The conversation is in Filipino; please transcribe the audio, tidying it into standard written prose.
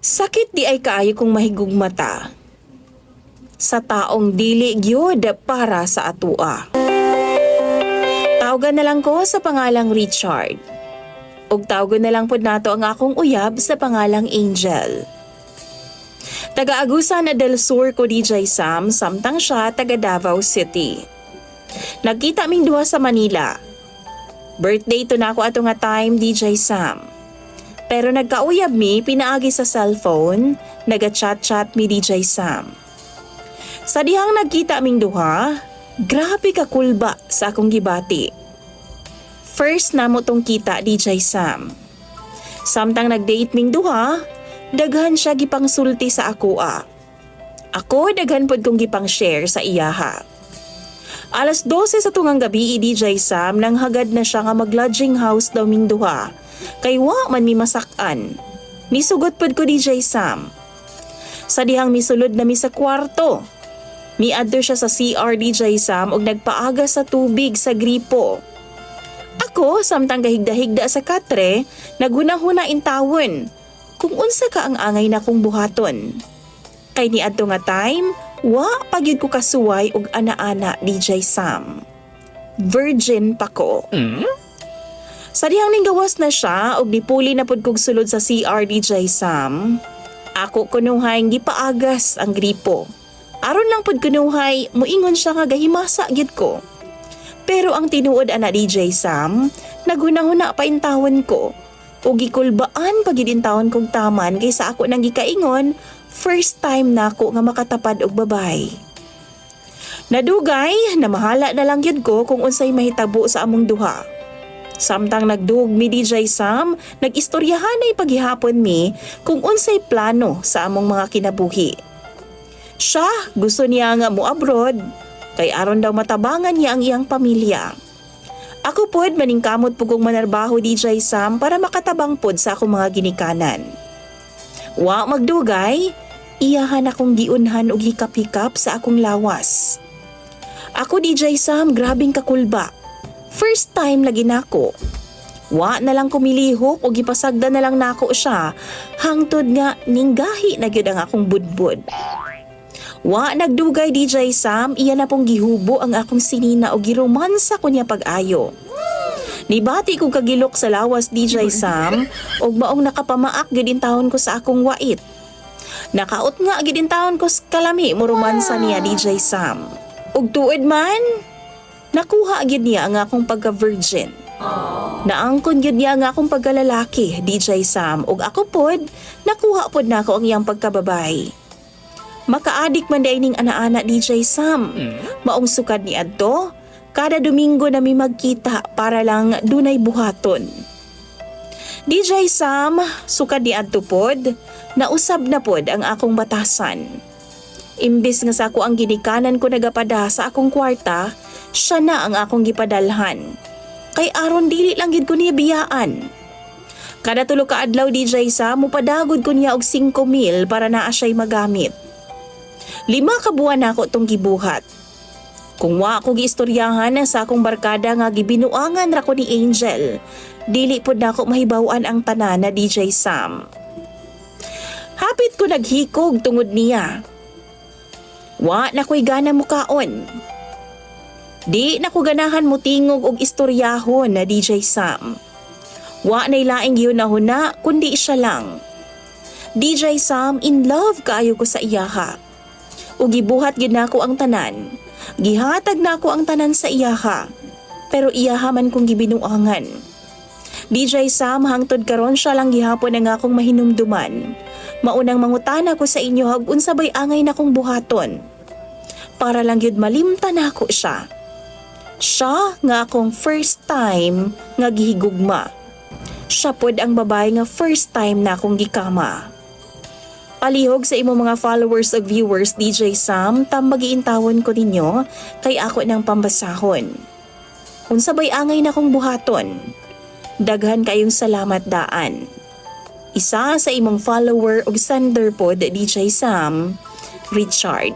Sakit di ay kaayo kong mahigugmata sa taong dili gyud para sa atua. Tawgan na lang ko sa pangalang Richard. Ug tawgon na lang pod nato ang akong uyab sa pangalang Angel. Taga-Agusan del Sur ko DJ Sam, samtang siya taga Davao City. Nagkita ming duha sa Manila. Birthday to na ako ato nga time DJ Sam. Pero nagkauyab mi pinaagi sa cellphone, naga-chat-chat mi DJ Sam. Sa dihang nagkita ming duha, grabe ka kulba sa akong gibati. First namo tong kita DJ Sam. Samtang nag-date ming duha, daghan siya gipang sulti sa akoa. Ako daghan pod kong gipang share sa iyaha. Alas 12 sa tungang gabi DJ Sam nang hagad na siya nga mag-lodging house daw ming duha. Kay wa man mi masak-an. Misugot pod ko DJ Sam. Sa dihang misulod na mi sa kwarto. Miadto siya sa CR DJ Sam ug nagpaaga sa tubig sa gripo. Ako samtang gahigda-higda sa katre, naghunahuna intawon. Kung unsa ka ang angay na kong buhaton. Kay niadto nga time, wa pagyud ko kasuway og ana-ana DJ Sam. Virgin pa ko. Sa dihang ninggawas na siya og nipuli na pud kog sulod sa CR DJ Sam, ako kunuhay gipaagas ang gripo. Aron lang pud kunuhay moingon siya nga gahimasa gyud ko. Pero ang tinuod ana DJ Sam, naghunahuna pa intawon ko. O gikulbaan pag gidintawon kong taman kaysa ako nang gikaingon, first time na ako nga makatapad og babay. Nadugay, namahala na lang yun ko kung unsay mahitabo sa among duha. Samtang nagdug mi DJ Sam, nag-istoryahan ay paghihapon mi kung unsay plano sa among mga kinabuhi. Siya, gusto niya nga mo abroad, kay aron daw matabangan niya ang iyang pamilya. Ako pod maningkamot po kong manarbaho DJ Sam para makatabang pod sa akong mga ginikanan. Wa magdugay, iyahan akong giunhan og hikap-hikap sa akong lawas. Ako DJ Sam, grabing kakulba. First time lagi nako. Wa na lang kumilihok o gipasagda na lang nako siya, hangtod nga ninggahi na gyud ang akong budbud. Wa nagdugay DJ Sam, iya na pong gihubo ang akong sinina o giromansa ko niya pag-ayo. Nibati ko kagilok sa lawas DJ Sam og maong nakapamaak gid intawon ko sa akong wait. Nakaot nga gid intawon ko sa kalami mo romansa niya DJ Sam. Og tuod man, nakuha gid niya ang akong pagka-virgin. Naangkon gid niya ang akong pagkalalaki DJ Sam og ako pod nakuha pod nako ang iyang pagkababay. Makaadik man day ning ana-ana DJ Sam. Maong sukad ni adto, kada Domingo na mi magkita para lang dunay buhaton. DJ Sam, sukad ni adto pod, nausab na pod ang akong batasan. Imbis nga sa ako ang ginikanan ko nagapada sa akong kwarta, siya na ang akong gipadalhan. Kay aron dili lang gid ko niya biyaan. Kada tulo ka adlaw DJ Sam, mupadagod ko niya og 5,000 para naa siya'y magamit. 5 ka buwan ako tong gibuhat. Kung wa ako giistoryahan sa akong barkada nga gibinuangan ra ko ni Angel, dili pod nako mahibaw-an ang tanan na DJ Sam. Hapit ko naghikog tungod niya. Wa na ko'y gana mukaon. Di na ko ganahan mo tingog og istoryahon na DJ Sam. Wa na'y laing gihunahuna kundi siya lang. DJ Sam, in love kaayo ko sa iyaha. O gibuhat gid nako ang tanan. Gihatag nako ang tanan sa iyaha. Pero iyaha man kong gibinuangan. DJ Sam, hangtod karon siya lang gihapon ang akong mahinumduman. Maunang mangutana ko sa inyo hag unsa bay angay nakong buhaton. Para lang gyud malimtan nako siya. Siya nga akong first time nga gihigugma. Siya pod ang babae nga first time na akong gikama. Palihog sa imong mga followers o viewers DJ Sam, tambagiintawon ko ninyo kay ako ng pambasahon. Unsa bay angay na kong buhaton. Daghan kayong salamat daan. Isa sa imong follower o sender pod DJ Sam, Richard.